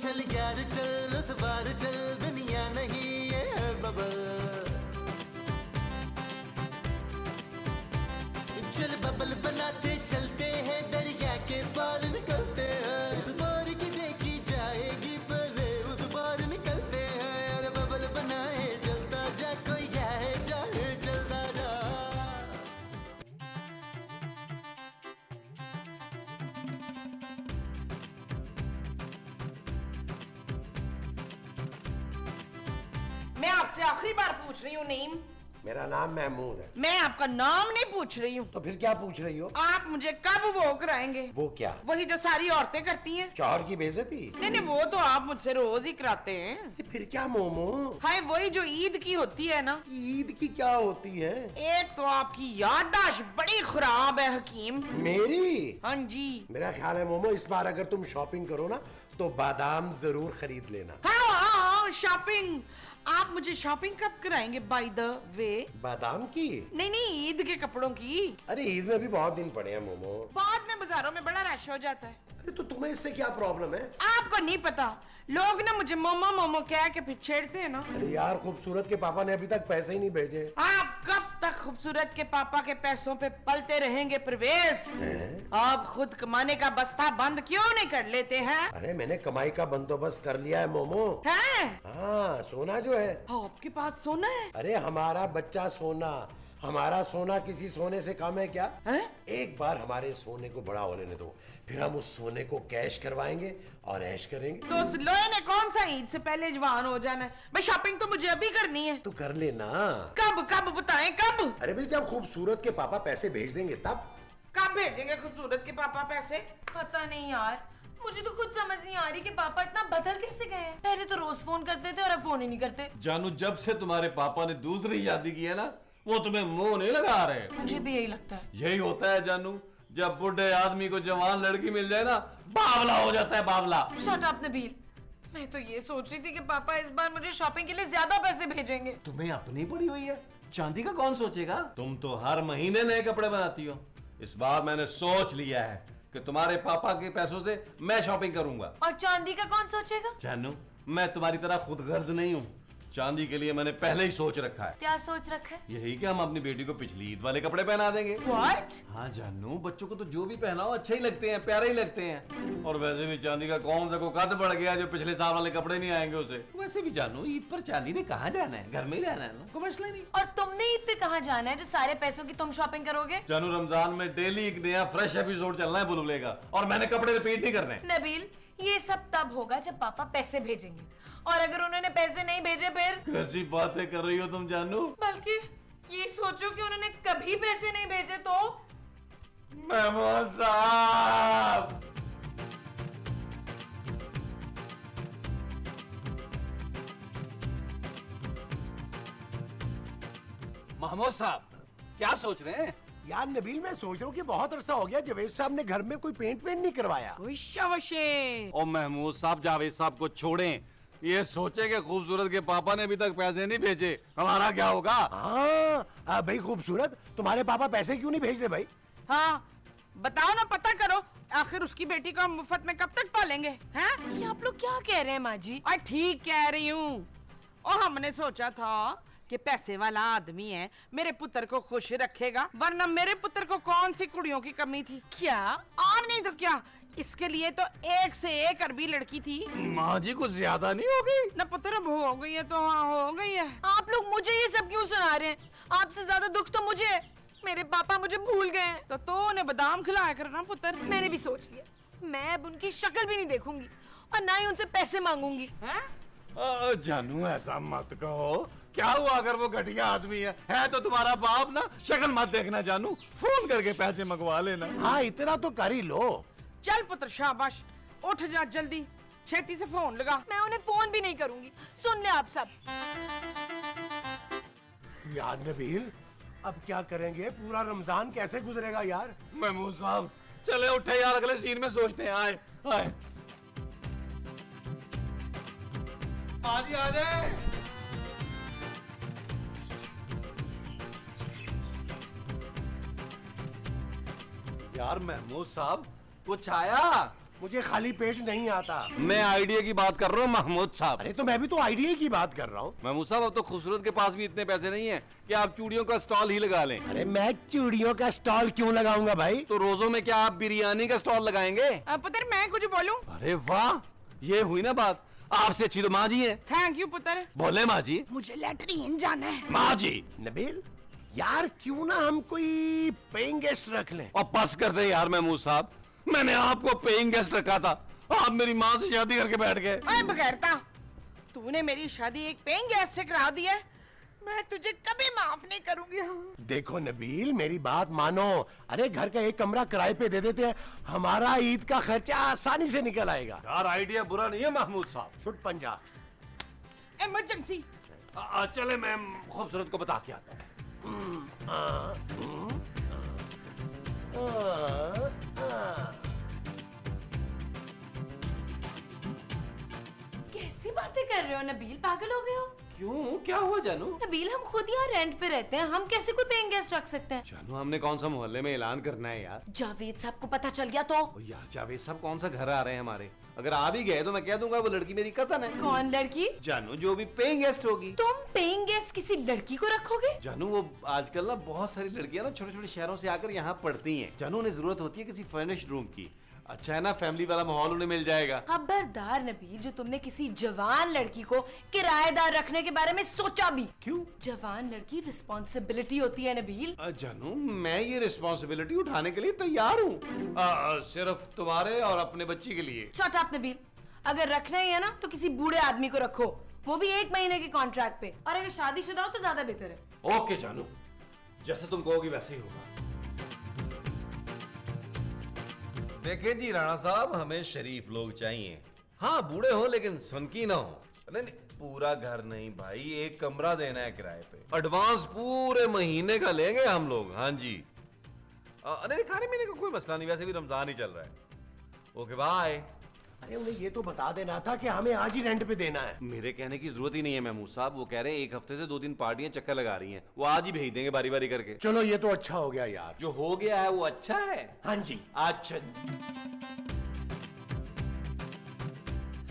चल यार चल उस बार चल, दुनिया नहीं ये है बबल। चल बबल बनाते चलते हैं, दरिया के पार निकलते हैं। इस बार की देखी जाएगी पर उस बार निकलते हैं। अरे बबल बनाए जलता जा, कोई जाए जाए जलता जा। मैं आपसे आखिरी बार पूछ रही हूँ नईम। मेरा नाम महमूद है। मैं आपका नाम नहीं पूछ रही हूँ। तो फिर क्या पूछ रही हो? आप मुझे कब वो कराएंगे? वो क्या? वही जो सारी औरतें करती हैं। शौहर की बेइज्जती? नहीं नहीं, वो तो आप मुझसे रोज ही कराते हैं। फिर क्या मोमो? हाय वही जो ईद की होती है ना। ईद की क्या होती है? एक तो आपकी याददाश्त बड़ी खराब है हकीम। मेरी? हाँ जी। मेरा ख्याल है मोमो, इस बार अगर तुम शॉपिंग करो ना तो बादाम जरूर खरीद लेना। हाँ शॉपिंग। आप मुझे शॉपिंग कब कराएंगे बाय द वे? बादाम की? नहीं नहीं, ईद के कपड़ों की। अरे ईद में भी बहुत दिन पड़े हैं मोमो। बाद में बाजारों में बड़ा रश हो जाता है। अरे तो तुम्हें इससे क्या प्रॉब्लम है? आपको नहीं पता, लोग ना मुझे मोमो मोमो कह के फिर छेड़ते हैं ना। अरे यार, खूबसूरत के पापा ने अभी तक पैसे ही नहीं भेजे। आप कब तक खूबसूरत के पापा के पैसों पे पलते रहेंगे परवेज? आप खुद कमाने का बस्ता बंद क्यों नहीं कर लेते हैं? अरे मैंने कमाई का बंदोबस्त कर लिया है मोमो। है? हाँ, सोना जो है। आपके पास सोना है? अरे हमारा बच्चा सोना, हमारा सोना किसी सोने से कम है क्या? है? एक बार हमारे सोने को बड़ा हो लेने दो, फिर हम उस सोने को कैश करवाएंगे और ऐश करेंगे। तो उस लोहे ने कौन सा ईद से पहले जवान हो जाना है? भाई शॉपिंग तो मुझे अभी करनी है। तो कर लेना। कब कब बताएं कब? अरे भाई, जब खूबसूरत के पापा पैसे भेज देंगे तब। कब भेजेंगे खूबसूरत के पापा पैसे? पता नहीं यार, मुझे तो खुद समझ नहीं आ रही कि पापा इतना बदल कैसे गए हैं। पहले तो रोज फोन करते थे और अब फोन ही नहीं करते। जानू, जब से तुम्हारे पापा ने दूसरी शादी की है ना, वो तुम्हें मुंह नहीं लगा रहे। मुझे भी यही लगता है। यही होता है जानू, जब बुढ़े आदमी को जवान लड़की मिल जाए ना, बावला हो जाता है, बावला। शट अप नबील, मैं तो ये सोच रही थी कि पापा इस बार मुझे शॉपिंग के लिए ज्यादा पैसे भेजेंगे। तुम्हें अपनी पड़ी हुई है, चांदी का कौन सोचेगा? तुम तो हर महीने नए कपड़े बनाती हो। इस बार मैंने सोच लिया है कि तुम्हारे पापा के पैसों से मैं शॉपिंग करूंगा। और चांदी का कौन सोचेगा? जानू, मैं तुम्हारी तरह खुद गर्ज नहीं हूँ। चांदी के लिए मैंने पहले ही सोच रखा है। क्या सोच रखा है? यही कि हम अपनी बेटी को पिछली ईद वाले कपड़े पहना देंगे। What? हाँ जानू, बच्चों को तो जो भी पहनाओ अच्छे ही लगते हैं, प्यारे ही लगते हैं। और वैसे भी चांदी का कौन सा को कद बढ़ गया जो पिछले साल वाले कपड़े नहीं आएंगे उसे। वैसे भी जानू, ईद पर चांदी ने कहाँ जाना है, घर में ही रहना है ना, कोई मसला नहीं। और तुमने ईद पे कहाँ जाना है जो सारे पैसों की तुम शॉपिंग करोगे? जानू, रमजान में डेली एक नया फ्रेश एपिसोड चलना है बुलबुले का, और मैंने कपड़े रिपीट नहीं करने। नबील, ये सब तब होगा जब पापा पैसे भेजेंगे, और अगर उन्होंने पैसे नहीं भेजे फिर? कैसी बातें कर रही हो तुम जानू? बल्कि ये सोचो कि उन्होंने कभी पैसे नहीं भेजे तो? महमूद साहब, महमूद साहब क्या सोच रहे हैं? यार नबील, मैं सोच रहा हूँ कि बहुत अरसा हो गया जवेद साहब ने घर में कोई पेंट नहीं करवाया। ओ महमूद साहब, जावेद साहब को छोड़ें, ये सोचे कि खूबसूरत के पापा ने अभी तक पैसे नहीं भेजे, हमारा क्या होगा? हाँ भाई खूबसूरत, तुम्हारे पापा पैसे क्यों नहीं भेज रहे भाई? हाँ बताओ ना, पता करो, आखिर उसकी बेटी को हम मुफ्त में कब तक पालेंगे? हैं? ये आप लोग क्या कह रहे हैं माँ जी? ठीक कह रही हूँ। और हमने सोचा था कि पैसे वाला आदमी है, मेरे पुत्र को खुश रखेगा, वरना मेरे पुत्र को कौन सी कुड़ियों की कमी थी? क्या? और नहीं तो क्या, इसके लिए तो एक से एक अरबी लड़की थी। माँ जी कुछ ज्यादा नहीं हो गई? न पुत्र अब हो गई है तो हाँ हो गई है। आप लोग मुझे ये सब क्यों सुना रहे हैं? आपसे ज्यादा दुख तो मुझे है, मेरे पापा मुझे भूल गए हैं। तो उन्हें बादाम खिलाया करना पुत्र। मैंने भी सोच लिया, मैं अब उनकी शक्ल भी नहीं देखूंगी और ना ही उनसे पैसे मांगूंगी। जानू ऐसा मत कहो, क्या हुआ अगर वो घटिया आदमी है तो तुम्हारा बाप ना, शक्ल मत देखना जानू, फोन करके पैसे मंगवा लेना। हाँ इतना तो कर ही लो। चल पुत्र शाबाश, उठ जा जल्दी, छेती से फोन लगा। मैं उन्हें फोन भी नहीं करूंगी, सुन ले आप सब। यार नबील, अब क्या करेंगे? पूरा रमजान कैसे गुजरेगा यार? महमूद साहब चले उठे यार, अगले सीन में सोचते हैं। आए आए आजी आ जाए। यार महमूद साहब कुछ आया, मुझे खाली पेट नहीं आता। मैं आइडिया की बात कर रहा हूँ महमूद साहब। अरे तो मैं भी तो आइडिया की बात कर रहा हूँ। महमूद साहब अब तो खूबसूरत के पास भी इतने पैसे नहीं है कि आप चूड़ियों का स्टॉल ही लगा लें। अरे मैं चूड़ियों का स्टॉल क्यों लगाऊंगा भाई? तो रोजों में क्या आप बिरयानी का स्टॉल लगाएंगे? पुत्र मैं कुछ बोलूं? अरे वाह, ये हुई ना बात। आपसे अच्छी तो माँ जी है। थैंक यू पुत्र। बोले माँ जी। मुझे लैट्रिन जाना है। माँ जी। नबील यार क्यों ना हम कोई पेइंग गेस्ट रख लें? और बस कर दे यार महमूद साहब, मैंने आपको पेइंग गेस्ट रखा था, आप मेरी माँ से शादी करके बैठ गए। अरे बगैरता, तूने मेरी शादी एक पेइंग गेस्ट से करा दी है, मैं तुझे कभी माफ नहीं करूंगी। देखो नबील मेरी बात मानो, अरे घर का एक कमरा किराए पे दे देते हैं, हमारा ईद का खर्चा आसानी से निकल आएगा। यार आइडिया बुरा नहीं है महमूद साहब। छुट पंजा। इमरजेंसी। चले मैं खूबसूरत को बता के आता हूँ। कैसी बातें कर रहे हो नबील, पागल हो गए हो? क्यों, क्या हुआ जानू? नबील हम खुद यहाँ रेंट पे रहते हैं, हम कैसे कोई पेइंग गेस्ट रख सकते हैं? जानू हमने कौन सा मोहल्ले में ऐलान करना है यार? जावेद साहब को पता चल गया तो? ओ यार जावेद साहब कौन सा घर आ रहे हैं हमारे, अगर आ भी गए तो मैं कह दूंगा वो लड़की मेरी कजन है। कौन लड़की? जानू जो भी पेइंग गेस्ट होगी। तुम पेइंग गेस्ट किसी लड़की को रखोगे? जानू वो आजकल ना बहुत सारी लड़कियां ना छोटे छोटे शहरों से आकर यहाँ पढ़ती हैं। जानू उन्हें जरूरत होती है किसी फर्निश्ड रूम की। अच्छा है ना, फैमिली वाला माहौल उन्हें मिल जाएगा। खबरदार नबील, जो तुमने किसी जवान लड़की को किराएदार रखने के बारे में सोचा भी? क्यों? जवान लड़की रिस्पॉन्सिबिलिटी होती है नबील। जानू मैं ये रिस्पॉन्सिबिलिटी उठाने के लिए तैयार हूँ, सिर्फ तुम्हारे और अपने बच्चे के लिए। शट अप नबील, अगर रखना ही है ना तो किसी बूढ़े आदमी को रखो, वो भी 1 महीने के कॉन्ट्रैक्ट पे, और अगर शादीशुदा हो तो ज्यादा बेहतर है। ओके जानू, जैसे तुम कहोगी वैसे ही होगा। देखें जी राणा साहब, हमें शरीफ लोग चाहिए। हाँ बूढ़े हो लेकिन सनकी ना हो। नहीं नहीं, पूरा घर नहीं भाई, एक कमरा देना है किराए पे, एडवांस पूरे महीने का लेंगे हम लोग। हाँ जी। नहीं खाने पीने का कोई मसला नहीं, वैसे भी रमजान ही चल रहा है। Okay bye. अरे उन्हें ये तो बता देना था कि हमें आज ही रेंट पे देना है। मेरे कहने की जरूरत ही नहीं है महमूद साहब, वो कह रहे हैं 1 हफ्ते से 2-3 पार्टियां चक्कर लगा रही हैं, वो आज ही भेज देंगे बारी बारी करके। चलो ये तो अच्छा हो गया यार। जो हो गया है वो अच्छा है। हाँ जी। अच्छा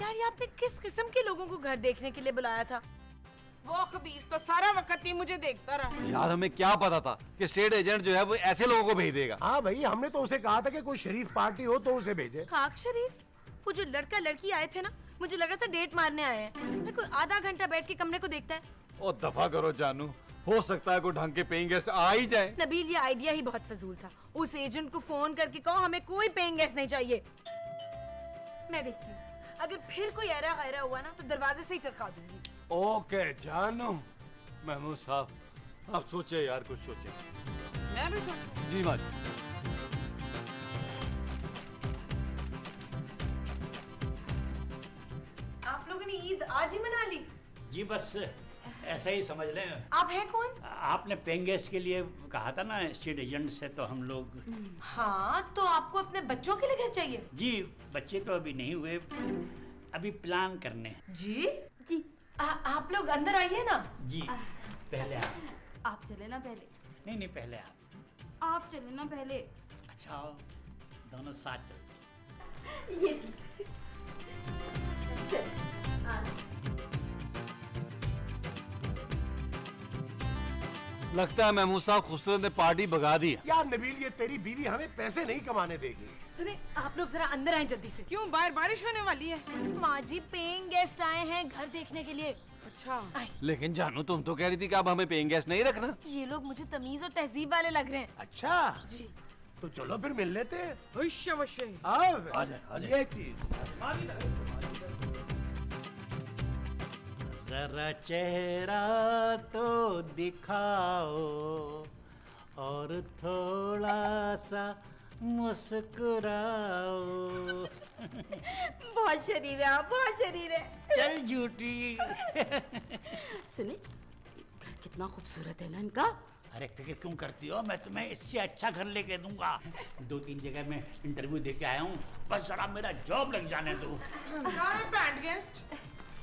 यार ये आपने किस किस्म के लोगों को घर देखने के लिए बुलाया था? वो खबीस तो सारा वक्त ही मुझे देखता रहा। यार हमें क्या पता था कि स्टेट एजेंट जो है वो ऐसे लोगों को भेज देगा। हाँ भाई, हमने तो उसे कहा था कि कोई शरीफ पार्टी हो तो उसे भेजे। खाक शरीफ? वो जो लड़का लड़की आए थे ना, मुझे लग रहा था डेट मारने आए हैं। कोई आधा घंटा बैठ के कमरे को देखता है। ओ दफा करो जानू, हो सकता है कोई ढंग के पेइंग गेस्ट आ ही जाए। नबील ये आइडिया ही बहुत फजूल था। उस एजेंट को फोन करके कहो हमें कोई पेइंग गेस्ट नहीं चाहिए। मैं देखती हूँ, अगर फिर कोई ऐरा गैरा हुआ ना तो दरवाजे से ही टरका दूंगी। ओके जानू। महमूद साहब आप सोचे यार, कुछ सोचे। मैं भी सोचूं। जी माँ जी। आप लोगों ने ईद आज ही मना ली? जी बस ऐसा ही समझ लें। आप हैं कौन? आपने पेइंग गेस्ट के लिए कहा था ना स्टेट एजेंट से, तो हम लोग। हाँ तो आपको अपने बच्चों के लिए घर चाहिए? जी बच्चे तो अभी नहीं हुए, अभी प्लान करने हैं। जी जी आप लोग अंदर आइए ना। जी पहले आप चले ना पहले। नहीं पहले आप चले ना पहले। अच्छा आओ, दोनों साथ चलते। ये ठीक। लगता है महमूद साहब खूबसूरत ने पार्टी भगा दी। यार नबील, ये तेरी बीवी हमें पैसे नहीं कमाने देगी। सुने आप लोग जरा अंदर आए जल्दी से। क्यों, बाहर बारिश होने वाली है? माँ जी पेइंग गेस्ट आए हैं घर देखने के लिए। अच्छा। लेकिन जानू तुम तो कह रही थी कि अब हमें पेइंग गेस्ट नहीं रखना। ये लोग मुझे तमीज और तहजीब वाले लग रहे हैं। अच्छा जी, तो चलो फिर मिल लेते हैं। अवश्य अवश्य। आओ ये चीज। जरा चेहरा तो दिखाओ और थोड़ा सा मुस्कुराओ। बहुत शरीर है आप, बहुत शरीर है। चल झूठी। सुने, कितना खूबसूरत है ना इनका। अरे फिक्र क्यों करती हो, मैं तुम्हें इससे अच्छा घर लेके दूंगा। 2-3 जगह में इंटरव्यू दे के आया हूँ, बस जरा मेरा जॉब लग जाने दो। कहाँ है पैंट गेस्ट?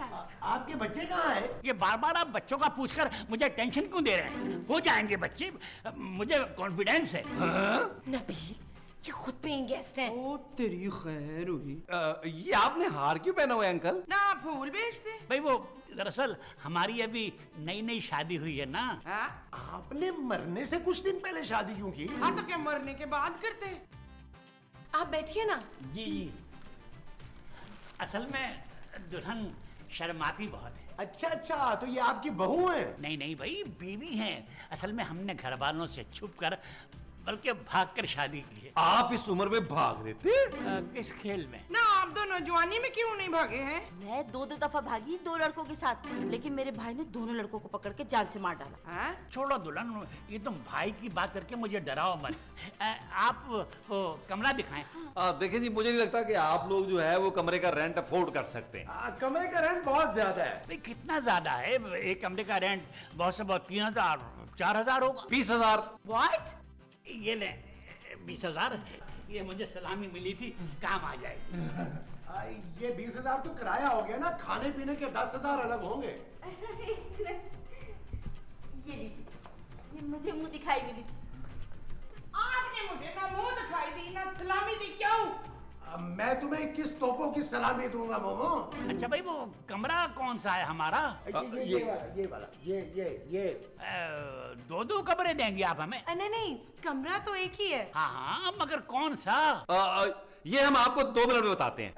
आपके बच्चे कहाँ हैं? ये बार बार आप बच्चों का पूछकर मुझे टेंशन क्यों दे रहे हैं? हो जाएंगे बच्चे, मुझे कॉन्फिडेंस है। नबील ये खुद पेइंग गेस्ट हैं। ओ तेरी खैर हुई। ये आपने हार क्यों पहना हुआ है अंकल? ना फूल बेच दे। भाई वो दरअसल हमारी अभी नई नई शादी हुई है ना। हाँ आपने मरने से कुछ दिन पहले शादी क्यों की? हाँ, तो क्या मरने के बाद करते? आप बैठिए ना। जी जी। असल में दुल्हन शर्माती बहुत है। अच्छा, तो ये आपकी बहू है? नहीं नहीं भाई, बीवी हैं। असल में हमने घर वालों से छुप कर बल्कि भाग कर शादी की है। आप इस उम्र में भाग लेते? किस खेल में? ना आप दोनों जवानी में क्यों नहीं भागे हैं? मैं दो दफा भागी 2 लड़कों के साथ, लेकिन मेरे भाई ने दोनों लड़कों को पकड़ के जाल से मार डाला। हाँ? छोड़ो दुल्हन, ये तुम भाई की बात करके मुझे डराओ मत। आप वो कमरा दिखाएं। देखिए जी, मुझे नहीं लगता कि आप लोग जो है वो कमरे का रेंट अफोर्ड कर सकते हैं। कमरे का रेंट बहुत ज्यादा है। भाई कितना ज्यादा है? एक कमरे का रेंट बहुत से बहुत 3000 4000 होगा। 20,000। व्हाट? ये ले 20,000, ये मुझे सलामी मिली थी, काम आ जाएगी। ये 20,000 तो किराया हो गया ना, खाने पीने के 10,000 अलग होंगे। ये लीजिए, ये मुझे मुंह दिखाई मिली थी। आपने मुझे ना मुंह दिखाई दी ना सलामी दी, क्यों? मैं तुम्हें किस तोपों की सलामी दूंगा मोमो? अच्छा भाई, वो कमरा कौन सा है हमारा? ये वाला, ये 2-2 कमरे देंगे आप हमें? नहीं नहीं, कमरा तो एक ही है। हाँ हाँ, मगर कौन सा? ये हम आपको 2 मिनट में बताते हैं।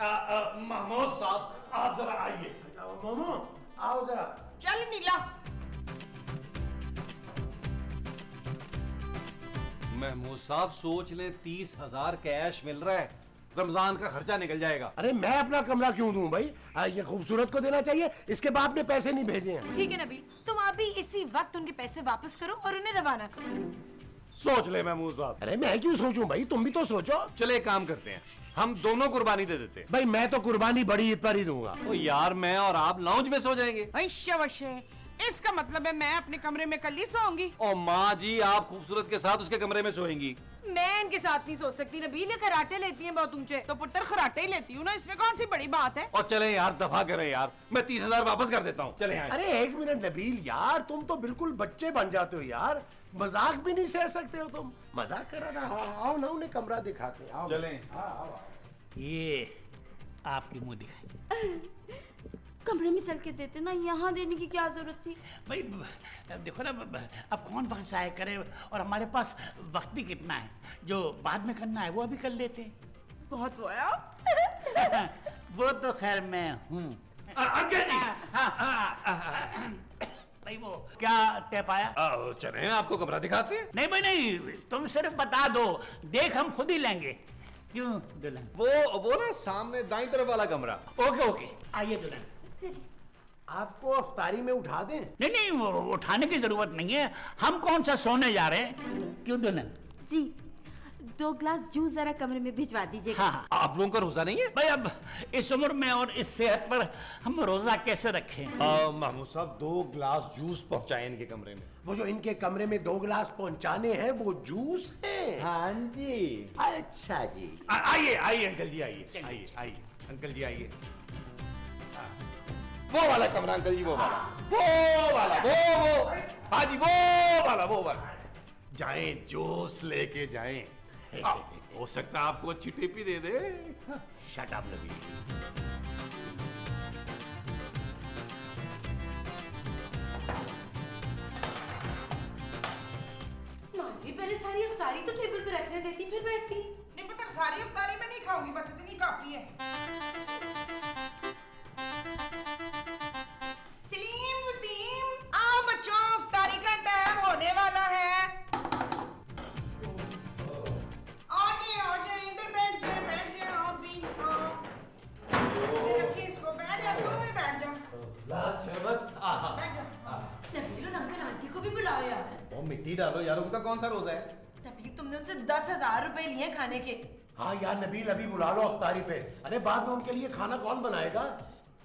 महमूद साहब, आप जरा आइए। मोमो आओ जरा। चल नीला। महमूद साहब सोच ले, 30,000 कैश मिल रहा है, रमजान का खर्चा निकल जाएगा। अरे मैं अपना कमरा क्यों दूं भाई? ये खूबसूरत को देना चाहिए, इसके बाप ने पैसे नहीं भेजे हैं। ठीक है नबील, तुम अभी इसी वक्त उनके पैसे वापस करो और उन्हें रवाना करो। सोच ले महमूद साहब। अरे मैं क्यों सोचूं भाई, तुम भी तो सोचो। चले एक काम करते हैं, हम दोनों कुर्बानी दे देते हैं। भाई मैं तो कुर्बानी बड़ी ईद पर ही दूंगा। ओ यार, मैं और आप लाउंज में सो जाएंगे। वशे, इसका मतलब है मैं अपने कमरे में कल ही सोऊंगी। ओ माँ जी, आप खूबसूरत के साथ उसके कमरे में सोएंगी। मैं इनके साथ नहीं सो सकती नबील, ये खराटे लेती हैं बहुत ऊंचे। तो पुत्र खराटे ही लेती हूँ ना, इसमें कौन सी बड़ी बात है? और चले यार, दफा करें यार, मैं 30,000 वापस कर देता हूँ। चले अरे एक मिनट नबील यार, तुम तो बिल्कुल बच्चे बन जाते हो यार, मजाक भी नहीं सह सकते हो तुम। मजाक कर रहा था। आओ ना, उन्हें कमरा दिखाते हैं। आओ चलें। आओ। ये आपकी मुंह दिखाई। कमरे में चल के देते ना, यहाँ देने की क्या जरूरत थी? भाई देखो ना, अब कौन वक्त जाया करे, और हमारे पास वक्त भी कितना है। जो बाद में करना है वो अभी कर लेते हैं। बहुत वो है। वो तो खैर मैं हूँ। अंकल जी, भाई वो क्या तय पाया? चले आपको कमरा दिखाते हैं। नहीं भाई नहीं, तुम सिर्फ बता दो, देख हम खुद ही लेंगे। क्यों दुल्हन? वो ना सामने दाईं तरफ वाला कमरा। ओके ओके, आइए दुल्हन। आपको अफ्तारी में उठा दें? नहीं नहीं, वो उठाने की जरूरत नहीं है, हम कौन सा सोने जा रहे हैं। क्यों दुल्हन? जी 2 ग्लास जूस जरा कमरे में भिजवा दीजिएगा। हाँ, आप लोगों का रोजा नहीं है? भाई अब इस उम्र में और इस सेहत पर हम रोजा कैसे रखें? महमूद साहब, 2 ग्लास जूस पहुंचाए इनके कमरे में। वो जो इनके कमरे में 2 ग्लास पहुंचाने हैं वो जूस है? हाँ जी। अच्छा जी। आइए आइए अंकल जी, आइए आइए आइए अंकल जी, आइए। वो वाला कमरा अंकल जी, वो वाला, हाँ जी, वो वाला। जाएं, जोश लेके जाएं। हो सकता है आपको अच्छी टिप दे दे। शट अप नबी। माँ जी पहले सारी अफ्तारी तो टेबल पे रखने देती, फिर बैठती। नहीं पुत्र, सारी अफ्तारी में नहीं खाऊंगी, बस इतनी काफी है। सलीम वसीम, आओ बच्चों, अफ्तारी का टाइम होने वाला है। आ जाए, इधर बैठ जाए आप भी। इधर रखिए इसको, बैठ जा, तू भी बैठ जा। बैठ जा। नबील और अंकल आंटी को भी बुलाओ यार। वो मिट्टी डालो यार, उनका कौन सा रोजा है? नबील तुमने उनसे 10,000 रुपए लिए खाने के। हाँ यार नबील, अभी बुला लो अफ्तारी पे। अरे बाद में उनके लिए खाना कौन बनाएगा?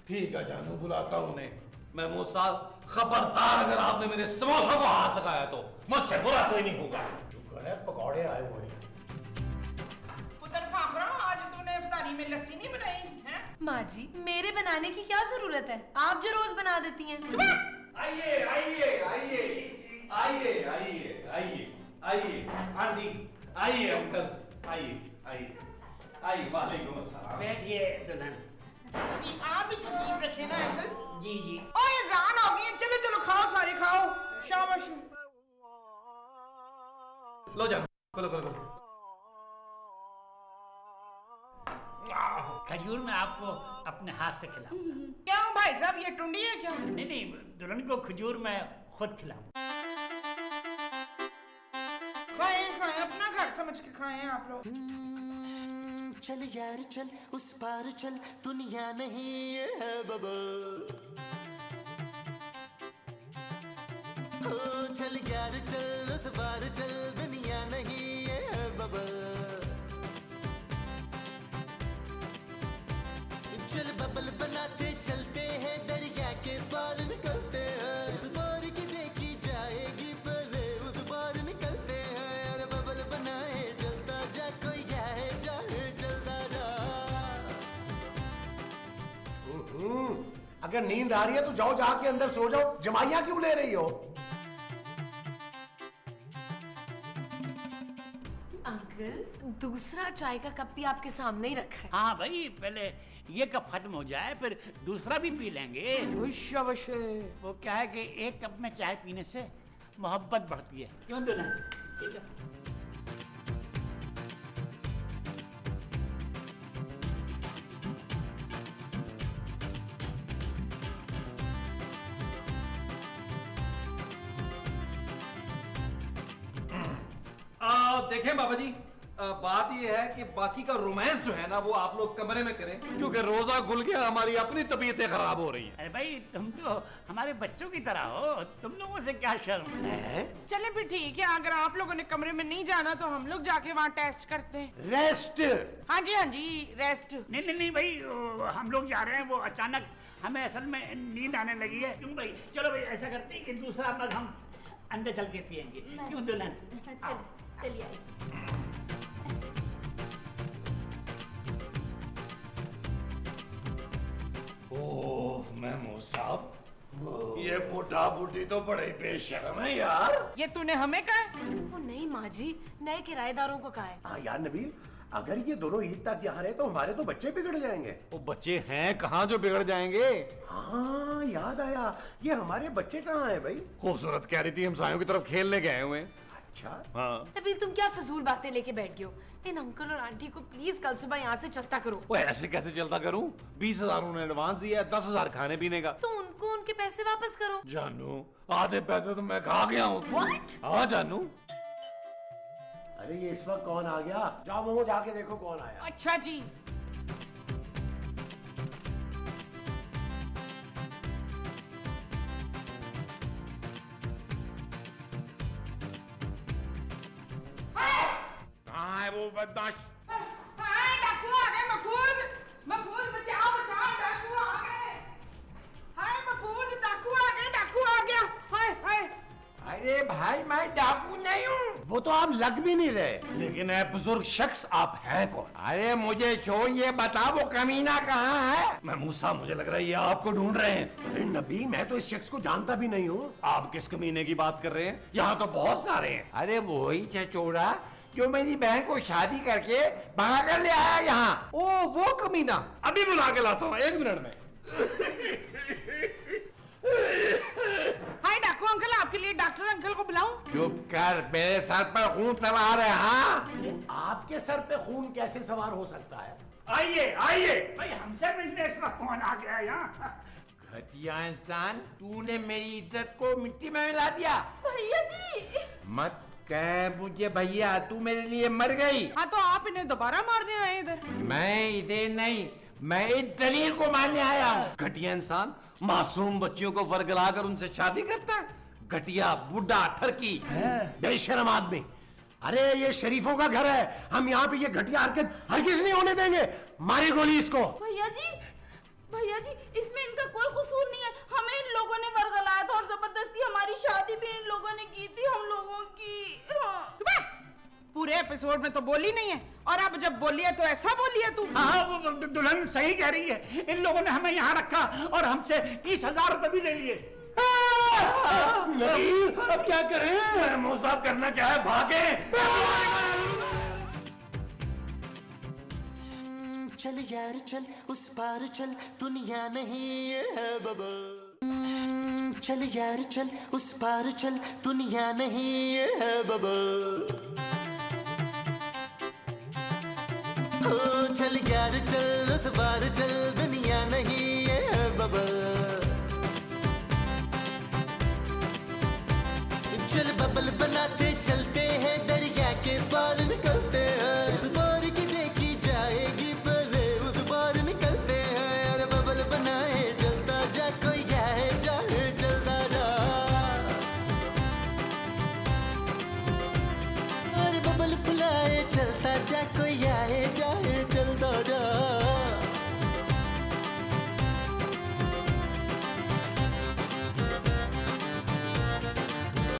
ठीक है जानू, बुलाता हूँ उन्हें। महमूद साहब, खबरदार अगर आपने मेरे समोसा को हाथ लगाया तो मुझसे बुरा कोई नहीं होगा। शुक्र है पकौड़े आए हुए हैं। पुत्र फाखरा, आज तूने इफ्तारी में लस्सी नहीं बनाई है? माँ जी मेरे बनाने की क्या जरूरत है, आप जो रोज बना देती हैं। आइए आइए आइए आइए आइए आइए आइए आंटी, आइए अंकल, आइए। आइए, वालेकुम अस्सलाम। बैठिए दुल्हन। आप भी तशरीफ रखे ना अंकल। जी जी। ओए अज़ान हो गई है, चलो चलो खाओ, सारे खाओ, शाबाश। लो जानो, खोलो खोलो खोलो। खजूर मैं आपको अपने हाथ से खिलाऊंगा। क्या भाई साहब, ये टुंडी है क्या? नहीं, दुल्हन को खजूर मैं खुद खिलाऊंगा। खाएं खाएं, अपना घर समझ के खाएं आप लोग। चल यार चल, उस पार चल, दुनिया नहीं ये है बबल। ओ चल यार चल, उस पार चल, दुनिया नहीं ये है बबल। चल बबल बनाते चलते हैं, दरिया के पार निकलते हैं। इस पार की देखी जाएगी पहले, उस पार निकलते हैं। अरे बबल बनाए जलता जा, कोई जाए जाए जलता जा। अगर नींद आ रही है तो जाओ, जाके अंदर सो जाओ। जमाइयां क्यों ले रही हो? अंकल, दूसरा चाय का कप भी आपके सामने ही रखा है। हाँ भाई, पहले ये कप खत्म हो जाए, फिर दूसरा भी पी लेंगे। शाबाश। वो क्या है कि एक कप में चाय पीने से मोहब्बत बढ़ती है। क्यों दुल्हन? सीखो। देखें बाबा जी, बात ये है कि बाकी का रोमांस जो है ना वो आप लोग कमरे में करें, क्योंकि रोजा खुल गया, हमारी अपनी तबीयतें खराब हो रही हैं। अरे भाई, तुम तो हमारे बच्चों की तरह हो, तुम लोगों से क्या शर्म है? चले फिर ठीक है, अगर आप लोगों ने कमरे में नहीं जाना तो हम लोग जाके वहाँ टेस्ट करते हैं। रेस्ट। हाँ जी रेस्ट। नहीं भाई, हम लोग जा रहे हैं। वो अचानक हमें असल में नींद आने लगी है। क्यों भाई? चलो भाई, ऐसा करते हैं कि दूसरा मग हम अंदर चल के पियेंगे। क्यों दुल्हन? चलिए आइए। ओह महमूद साहब, ये बूढ़ा बूढ़ी तो बड़े बेशर्म है यार। ये तूने हमें कहा है? वो नहीं माँ जी, नए किराएदारों को कहा है। हाँ यार नबील, अगर ये दोनों ईद तक यहाँ रहे तो हमारे तो बच्चे बिगड़ जाएंगे। वो बच्चे हैं कहाँ जो बिगड़ जाएंगे? हाँ याद आया, ये हमारे बच्चे कहाँ हैं भाई? खूबसूरत कह रही थी, हम सायों की तरफ खेलने गए हुए हैं। अच्छा। हाँ। नबील, तुम क्या फजूल बातें लेके बैठ गए हो? इन अंकल और आंटी को प्लीज कल सुबह यहाँ से चलता करो। वो ऐसे कैसे चलता करूं? 20,000 उन्होंने एडवांस दिया है, 10,000 खाने पीने का। तो उनको उनके पैसे वापस करो। जानू, आधे पैसे तो मैं खा गया हूँ। What? हाँ जानू। अरे ये इस वक्त कौन आ गया? जाओ मोमो, जाके देखो कौन आया। अच्छा जी। कहाँ है वो बदमाश? डाकू आ गए। महफूज बचाओ बचाओ, डाकू आ गए। हाय महफूज, डाकू आ गए, डाकू आ गया। हाय हाय। अरे भाई, मैं डाकू नहीं हूँ। वो तो आप लग भी नहीं रहे। लेकिन ऐ बुजुर्ग शख्स, आप हैं कौन? अरे मुझे छोड़, ये बताओ वो कमीना कहाँ है? महमूद साहब, मुझे लग रहा है ये आपको ढूंढ रहे हैं। अरे नबी, मैं तो इस शख्स को जानता भी नहीं हूँ। आप किस कमीने की बात कर रहे हैं? यहाँ तो बहुत सारे हैं। अरे वही चचोड़ा जो मेरी बहन को शादी करके भगा कर ले आया यहाँ। ओ वो कमीना, अभी बुला के लाता हूँ, 1 मिनट में। हाय डाकू अंकल, आपके लिए डॉक्टर अंकल को बुलाऊं? चुप कर, मेरे सर पर खून सवार है। हाँ, आपके सर पे खून कैसे सवार हो सकता है? आइए आइए। भाई, हमसे मिलने इस वक्त कौन आ गया यहाँ? घटिया इंसान, तूने मेरी इज्जत को मिट्टी में मिला दिया। भैया जी, मत कह मुझे भैया, तू मेरे लिए मर गई। हाँ तो आप इन्हें दोबारा मारने आए इधर? मैं इसे नहीं, मैं इस दलील को मारने आया हूँ। घटिया इंसान मासूम बच्चियों को वर्गला कर उनसे शादी करता है। घटिया बुढ़ा ठरकी बेशरम आदमी। अरे ये शरीफों का घर है, हम यहाँ पे ये घटिया हरकत हरगिज नहीं होने देंगे। मारी गोली इसको। भैया जी, इसमें इनका कोई कसूर नहीं है। हमें इन लोगों ने वर्गलाया था और जबरदस्ती हमारी शादी भी इन लोगों ने की थी, हम लोगों की। हाँ। पूरे एपिसोड में तो बोली नहीं है, और अब जब बोली है तो ऐसा बोली है तू। हाँ, वो दुल्हन सही कह रही है। इन लोगों ने हमें यहाँ रखा और हमसे 30,000 रुपए भी ले लिए। नहीं, अब क्या करें? महमूद साहब, करना क्या है? भागे। चल यार चल उस पार चल दुनिया नहीं ये है बबल। चल यार चल उस पार चल दुनिया नहीं ये है बबल। चल यार चल उस पार चल